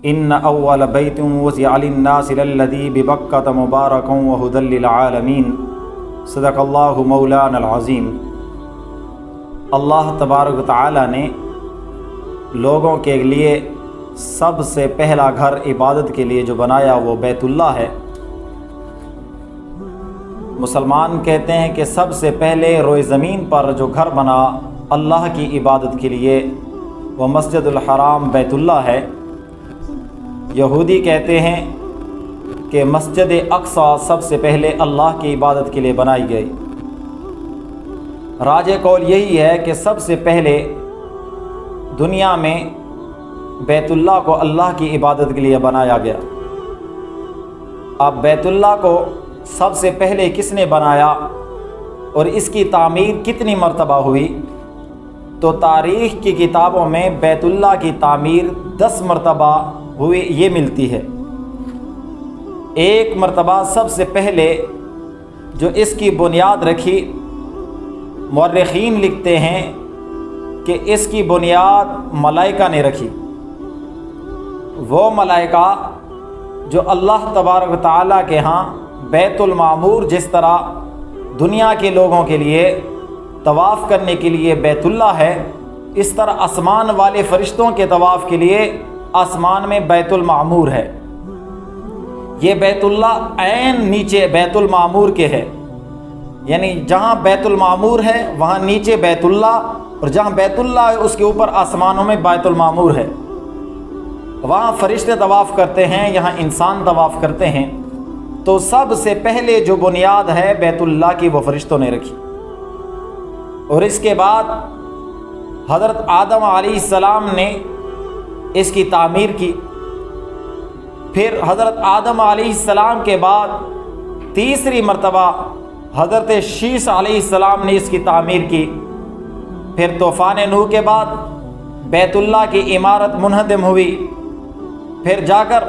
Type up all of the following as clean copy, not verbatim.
ان اول بیت وضع للناس للذی ببکۃ مبارکا وہدی للعالمین صدق اللہ مولانا العظیم۔ اللہ تبارک و تعالی نے لوگوں کے لیے سب سے پہلا گھر عبادت کے لیے جو بنایا وہ بیت اللہ ہے۔ مسلمان کہتے ہیں کہ سب سے پہلے روئے زمین پر جو گھر بنا اللہ کی عبادت کے لیے وہ مسجد الحرام بیت اللہ ہے۔ یہودی کہتے ہیں کہ مسجد اقصیٰ سب سے پہلے اللہ کی عبادت کے لیے بنائی گئی۔ راجح قول یہی ہے کہ سب سے پہلے دنیا میں بیت اللہ کو اللہ کی عبادت کے لیے بنایا گیا۔ اب بیت اللہ کو سب سے پہلے کس نے بنایا اور اس کی تعمیر کتنی مرتبہ ہوئی، تو تاریخ کی کتابوں میں بیت اللہ کی تعمیر 10 مرتبہ ہوئی یہ ملتی ہے۔ ایک مرتبہ سب سے پہلے جو اس کی بنیاد رکھی، مورخین لکھتے ہیں کہ اس کی بنیاد ملائکہ نے رکھی۔ وہ ملائکہ جو اللہ تبارک و تعالیٰ کے ہاں بیت المعمور جس طرح دنیا کے لوگوں کے لیے طواف کرنے کے لیے بیت اللہ ہے، اس طرح آسمان والے فرشتوں کے طواف کے لیے آسمان میں بیت المعمور ہے۔ یہ بیت اللہ عین نیچے بیت المعمور کے ہے، یعنی جہاں بیت المعمور ہے وہاں نیچے بیت اللہ، اور جہاں بیت اللہ ہے اس کے اوپر آسمانوں میں بیت المعمور ہے۔ وہاں فرشتے طواف کرتے ہیں، یہاں انسان طواف کرتے ہیں۔ تو سب سے پہلے جو بنیاد ہے بیت اللہ کی وہ فرشتوں نے رکھی، اور اس کے بعد حضرت آدم علیہ السلام نے اس کی تعمیر کی۔ پھر حضرت آدم علیہ السلام کے بعد تیسری مرتبہ حضرت شیس علیہ السلام نے اس کی تعمیر کی۔ پھر طوفان نوح کے بعد بیت اللہ کی عمارت منہدم ہوئی۔ پھر جا کر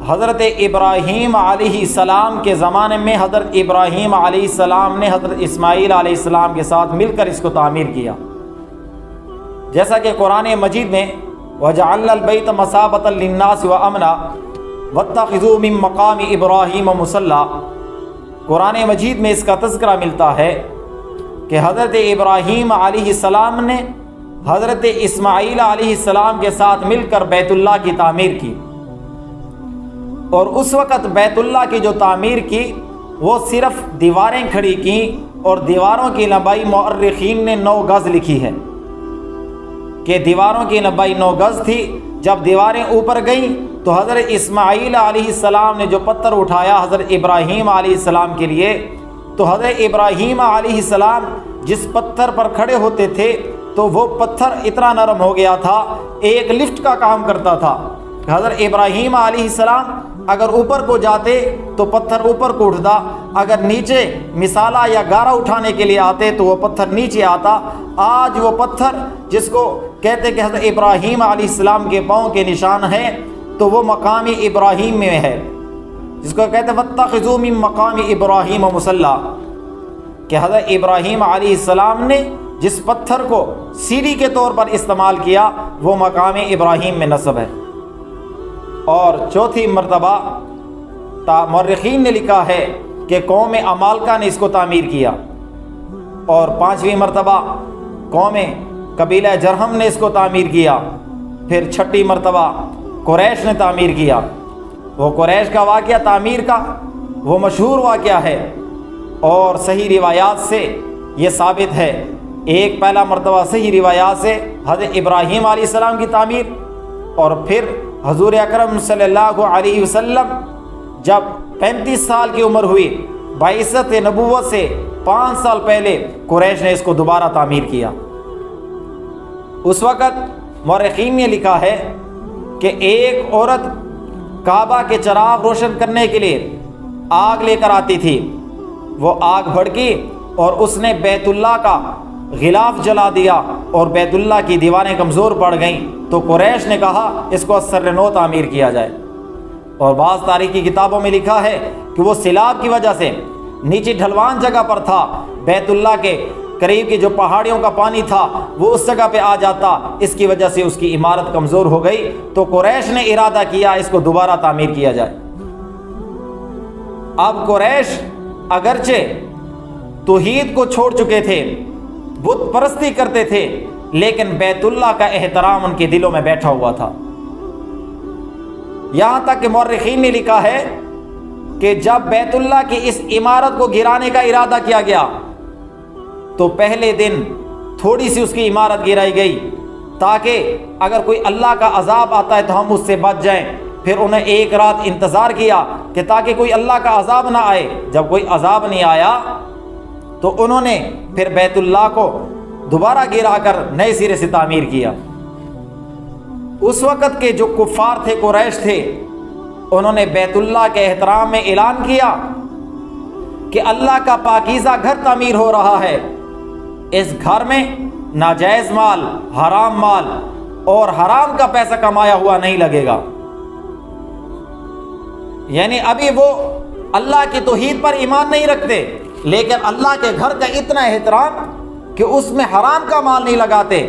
حضرت ابراہیم علیہ السلام کے زمانے میں حضرت ابراہیم علیہ السلام نے حضرت اسماعیل علیہ السلام کے ساتھ مل کر اس کو تعمیر کیا، جیسا کہ قرآن مجید میں وَجَعَلْنَا الْبَيْتَ مَثَابَةً لِلنَّاسِ وَأَمْنًا وَاتَّخِذُوا مِن مَّقَامِ إِبْرَاهِيمَ مُصَلًّى۔ قرآن مجید میں اس کا تذکرہ ملتا ہے کہ حضرت ابراہیم علیہ السلام نے حضرت اسماعیل علیہ السلام کے ساتھ مل کر بیت اللہ کی تعمیر کی، اور اس وقت بیت اللہ کی جو تعمیر کی وہ صرف دیواریں کھڑی کیں، اور دیواروں کی لمبائی مورخین نے 9 گز لکھی ہے کہ دیواروں کی لمبائی 9 گز تھی۔ جب دیواریں اوپر گئیں تو حضرت اسماعیل علیہ السلام نے جو پتھر اٹھایا حضرت ابراہیم علیہ السلام کے لیے، تو حضرت ابراہیم علیہ السلام جس پتھر پر کھڑے ہوتے تھے تو وہ پتھر اتنا نرم ہو گیا تھا، ایک لفٹ کا کام کرتا تھا۔ حضرت ابراہیم علیہ السلام اگر اوپر کو جاتے تو پتھر اوپر کو اٹھتا، اگر نیچے مسالہ یا گارا اٹھانے کے لیے آتے تو وہ پتھر نیچے آتا۔ آج وہ پتھر جس کو کہتے کہ حضرت ابراہیم علیہ السلام کے پاؤں کے نشان ہے، تو وہ مقام ابراہیم میں ہے، جس کو کہتے ہیں وَاتَّخِذُوا مِن مَّقَامِ إِبْرَاهِيمَ مُصَلًّى، کہ حضرت ابراہیم علیہ السلام نے جس پتھر کو سیڑھی کے طور پر استعمال کیا وہ مقام ابراہیم میں نصب ہے۔ اور چوتھی مرتبہ مورخین نے لکھا ہے کہ قوم عمالقہ نے اس کو تعمیر کیا، اور 5ویں مرتبہ قوم قبیلہ جرہم نے اس کو تعمیر کیا۔ پھر 6ٹھی مرتبہ قریش نے تعمیر کیا۔ وہ قریش کا واقعہ تعمیر کا وہ مشہور واقعہ ہے، اور صحیح روایات سے یہ ثابت ہے۔ ایک پہلا مرتبہ صحیح روایات سے حضرت ابراہیم علیہ السلام کی تعمیر، اور پھر حضور اکرم صلی اللہ علیہ وسلم جب 35 سال کی عمر ہوئی، بعثت نبوت سے 5 سال پہلے قریش نے اس کو دوبارہ تعمیر کیا۔ اس وقت مورخین نے لکھا ہے کہ ایک عورت کعبہ کے چراغ روشن کرنے کے لیے آگ لے کر آتی تھی، وہ آگ بھڑکی اور اس نے بیت اللہ کا غلاف جلا دیا، اور بیت اللہ کی دیواریں کمزور پڑ گئیں، تو قریش نے کہا اس کو سر نو تعمیر کیا جائے۔ اور بعض تاریخی کتابوں میں لکھا ہے کہ وہ سیلاب کی وجہ سے نیچے ڈھلوان جگہ پر تھا، بیت اللہ کے قریب کی جو پہاڑیوں کا پانی تھا وہ اس جگہ پہ آ جاتا، اس کی وجہ سے اس کی عمارت کمزور ہو گئی۔ تو قریش نے ارادہ کیا اس کو دوبارہ تعمیر کیا جائے۔ اب قریش اگرچہ توحید کو چھوڑ چکے تھے، بت پرستی کرتے تھے، لیکن بیت اللہ کا احترام ان کے دلوں میں بیٹھا ہوا تھا۔ یہاں تک کہ مورخین نے لکھا ہے کہ جب بیت اللہ کی اس عمارت کو گرانے کا ارادہ کیا گیا تو پہلے دن تھوڑی سی اس کی عمارت گرائی گئی تاکہ اگر کوئی اللہ کا عذاب آتا ہے تو ہم اس سے بچ جائیں۔ پھر انہیں ایک رات انتظار کیا کہ تاکہ کوئی اللہ کا عذاب نہ آئے۔ جب کوئی عذاب نہیں آیا تو انہوں نے پھر بیت اللہ کو دوبارہ گرا کر نئے سرے سے تعمیر کیا۔ اس وقت کے جو کفار تھے، قریش تھے، انہوں نے بیت اللہ کے احترام میں اعلان کیا کہ اللہ کا پاکیزہ گھر تعمیر ہو رہا ہے، اس گھر میں ناجائز مال، حرام مال اور حرام کا پیسہ کمایا ہوا نہیں لگے گا۔ یعنی ابھی وہ اللہ کی توحید پر ایمان نہیں رکھتے، لیکن اللہ کے گھر کا اتنا احترام کہ اس میں حرام کا مال نہیں لگاتے۔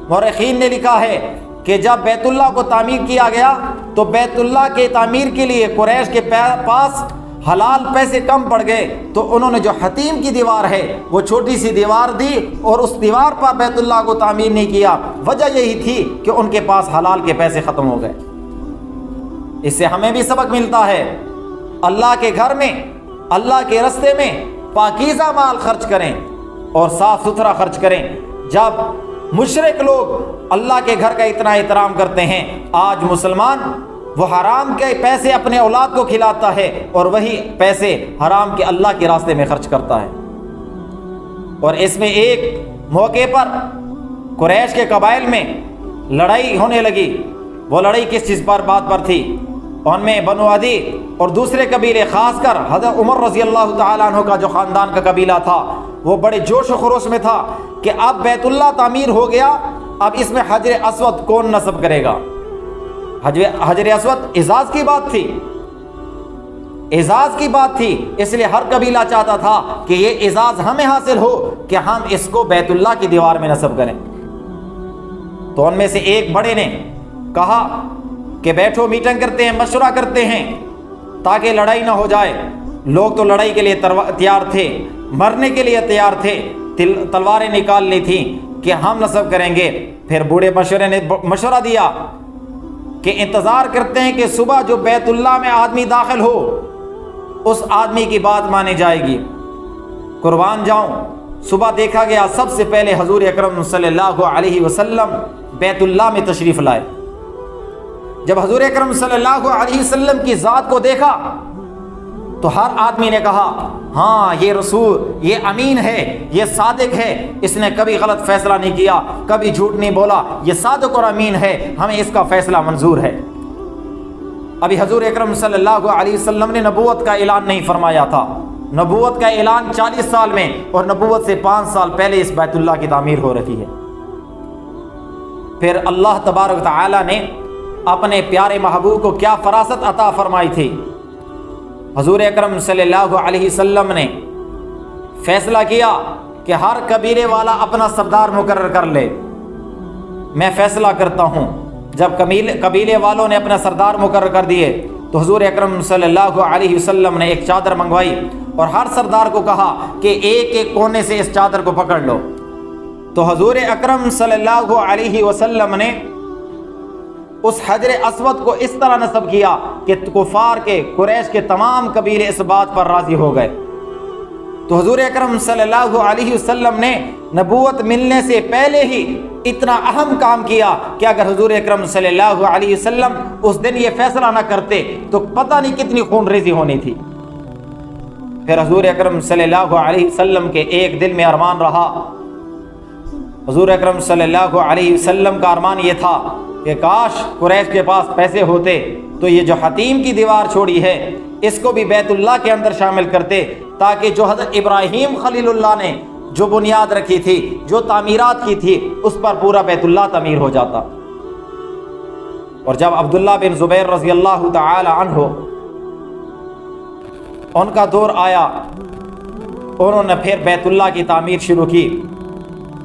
مورخین نے لکھا ہے کہ جب بیت اللہ کو تعمیر کیا گیا تو بیت اللہ کے تعمیر کے لیے قریش کے پاس حلال پیسے کم پڑ گئے، تو انہوں نے جو حتیم کی دیوار ہے وہ چھوٹی سی دیوار دی اور اس دیوار پر بیت اللہ کو تعمیر نہیں کیا۔ وجہ یہی تھی کہ ان کے پاس حلال کے پیسے ختم ہو گئے۔ اس سے ہمیں بھی سبق ملتا ہے، اللہ کے گھر میں، اللہ کے راستے میں پاکیزہ مال خرچ کریں اور صاف ستھرا خرچ کریں۔ جب مشرک لوگ اللہ کے گھر کا اتنا احترام کرتے ہیں، آج مسلمان وہ حرام کے پیسے اپنے اولاد کو کھلاتا ہے اور وہی پیسے حرام کے اللہ کے راستے میں خرچ کرتا ہے۔ اور اس میں ایک موقع پر قریش کے قبائل میں لڑائی ہونے لگی۔ وہ لڑائی کس چیز پر؟ بات پر تھی۔ ان میں بنو عدی اور دوسرے قبیلے، خاص کر حضرت عمر رضی اللہ تعالیٰ عنہ کا جو خاندان کا قبیلہ تھا، وہ بڑے جوش و خروش میں تھا کہ اب بیت اللہ تعمیر ہو گیا، اب اس میں حجر اسود کون نصب کرے گا؟ حجر اسود اعزاز کی بات تھی، اعزاز کی بات تھی، اس لیے ہر قبیلہ چاہتا تھا کہ یہ اعزاز ہمیں حاصل ہو کہ ہم اس کو بیت اللہ کی دیوار میں نصب کریں۔ تو ان میں سے ایک بڑے نے کہا کہ بیٹھو، میٹنگ کرتے ہیں، مشورہ کرتے ہیں تاکہ لڑائی نہ ہو جائے۔ لوگ تو لڑائی کے لیے تیار تھے، مرنے کے لیے تیار تھے، تلواریں نکال لی تھیں کہ ہم نصب کریں گے۔ پھر بوڑھے مشورے نے مشورہ دیا کہ انتظار کرتے ہیں کہ صبح جو بیت اللہ میں آدمی داخل ہو اس آدمی کی بات مانی جائے گی۔ قربان جاؤں، صبح دیکھا گیا سب سے پہلے حضور اکرم صلی اللہ علیہ وسلم بیت اللہ میں تشریف لائے۔ جب حضور اکرم صلی اللہ علیہ وسلم کی ذات کو دیکھا تو ہر آدمی نے کہا ہاں یہ رسول، یہ امین ہے، یہ صادق ہے، اس نے کبھی غلط فیصلہ نہیں کیا، کبھی جھوٹ نہیں بولا، یہ صادق اور امین ہے، ہمیں اس کا فیصلہ منظور ہے۔ ابھی حضور اکرم صلی اللہ علیہ وسلم نے نبوت کا اعلان نہیں فرمایا تھا۔ نبوت کا اعلان 40 سال میں، اور نبوت سے 5 سال پہلے اس بیت اللہ کی تعمیر ہو رہی ہے۔ پھر اللہ تبارک تعالی نے اپنے پیارے محبوب کو کیا فراست عطا فرمائی تھی۔ حضور اکرم صلی اللہ علیہ وسلم نے فیصلہ کیا کہ ہر قبیلے والا اپنا سردار مقرر کر لے، میں فیصلہ کرتا ہوں۔ جب قبیلے والوں نے اپنا سردار مقرر کر دیے تو حضور اکرم صلی اللہ علیہ وسلم نے ایک چادر منگوائی اور ہر سردار کو کہا کہ ایک ایک کونے سے اس چادر کو پکڑ لو۔ تو حضور اکرم صلی اللہ علیہ وسلم نے اس حجر اسود کو اس طرح نصب کیا کہ کفار کے، قریش کے تمام قبیلے اس بات پر راضی ہو گئے۔ تو حضور اکرم صلی اللہ علیہ وسلم نے نبوت ملنے سے پہلے ہی اتنا اہم کام کیا کہ اگر حضور اکرم صلی اللہ علیہ وسلم اس دن یہ فیصلہ نہ کرتے تو پتہ نہیں کتنی خون ریزی ہونی تھی۔ پھر حضور اکرم صلی اللہ علیہ وسلم کے ایک دل میں ارمان رہا۔ حضور اکرم صلی اللہ علیہ وسلم کا ارمان یہ تھا کہ کاش قریش کے پاس پیسے ہوتے تو یہ جو حتیم کی دیوار چھوڑی ہے اس کو بھی بیت اللہ کے اندر شامل کرتے، تاکہ جو حضرت ابراہیم خلیل اللہ نے جو بنیاد رکھی تھی، جو تعمیرات کی تھی، اس پر پورا بیت اللہ تعمیر ہو جاتا۔ اور جب عبداللہ بن زبیر رضی اللہ تعالی عنہ ان کا دور آیا انہوں نے پھر بیت اللہ کی تعمیر شروع کی۔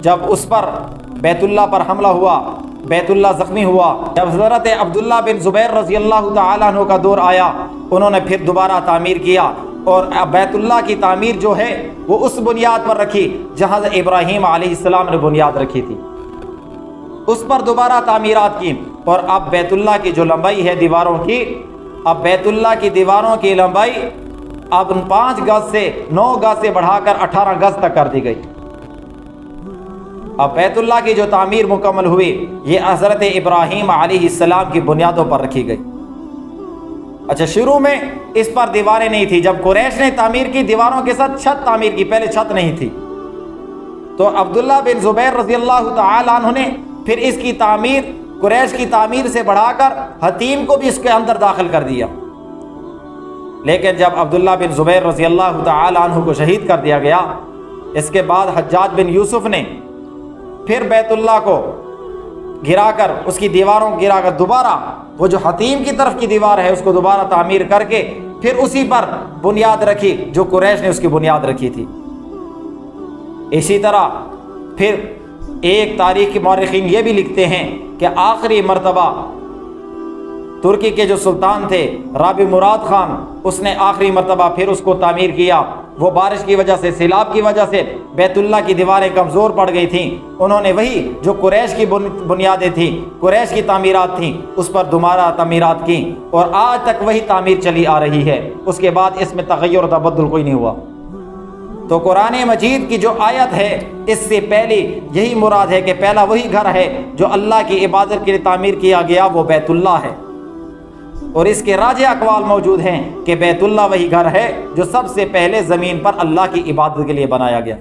جب اس پر بیت اللہ پر حملہ ہوا، بیت اللہ زخمی ہوا، جب حضرت عبداللہ بن زبیر رضی اللہ تعالیٰ عنہ کا دور آیا، انہوں نے پھر دوبارہ تعمیر کیا، اور بیت اللہ کی تعمیر جو ہے وہ اس بنیاد پر رکھی جہاں ابراہیم علیہ السلام نے بنیاد رکھی تھی، اس پر دوبارہ تعمیرات کی۔ اور اب بیت اللہ کی جو لمبائی ہے دیواروں کی، اب بیت اللہ کی دیواروں کی لمبائی اب 5 گز سے 9 گز سے بڑھا کر 18 گز تک کر دی گئی۔ اب بیت اللہ کی جو تعمیر مکمل ہوئی یہ حضرت ابراہیم علیہ السلام کی بنیادوں پر رکھی گئی۔ اچھا، شروع میں اس پر دیواریں نہیں تھی، جب قریش نے تعمیر کی دیواروں کے ساتھ چھت تعمیر کی، پہلے چھت نہیں تھی، تو عبداللہ بن زبیر رضی اللہ تعالیٰ عنہ نے پھر اس کی تعمیر قریش کی تعمیر سے بڑھا کر حتیم کو بھی اس کے اندر داخل کر دیا۔ لیکن جب عبداللہ بن زبیر رضی اللہ تعالیٰ عنہ کو شہید کر دیا گیا، اس کے بعد حجاج بن یوسف نے پھر بیت اللہ کو گرا کر، اس کی دیواروں کو گرا کر دوبارہ وہ جو حتیم کی طرف کی دیوار ہے اس کو دوبارہ تعمیر کر کے پھر اسی پر بنیاد رکھی جو قریش نے اس کی بنیاد رکھی تھی۔ اسی طرح پھر ایک تاریخ کے مورخین یہ بھی لکھتے ہیں کہ آخری مرتبہ ترکی کے جو سلطان تھے رابع مراد خان، اس نے آخری مرتبہ پھر اس کو تعمیر کیا۔ وہ بارش کی وجہ سے، سیلاب کی وجہ سے بیت اللہ کی دیواریں کمزور پڑ گئی تھیں، انہوں نے وہی جو قریش کی بنیادیں تھیں، قریش کی تعمیرات تھیں، اس پر دوبارہ تعمیرات کی، اور آج تک وہی تعمیر چلی آ رہی ہے۔ اس کے بعد اس میں تغیر و تبدل کوئی نہیں ہوا۔ تو قرآن مجید کی جو آیت ہے اس سے پہلی یہی مراد ہے کہ پہلا وہی گھر ہے جو اللہ کی عبادت کے لیے تعمیر کیا گیا، وہ بیت اللہ ہے، اور اس کے راجح اقوال موجود ہیں کہ بیت اللہ وہی گھر ہے جو سب سے پہلے زمین پر اللہ کی عبادت کے لیے بنایا گیا۔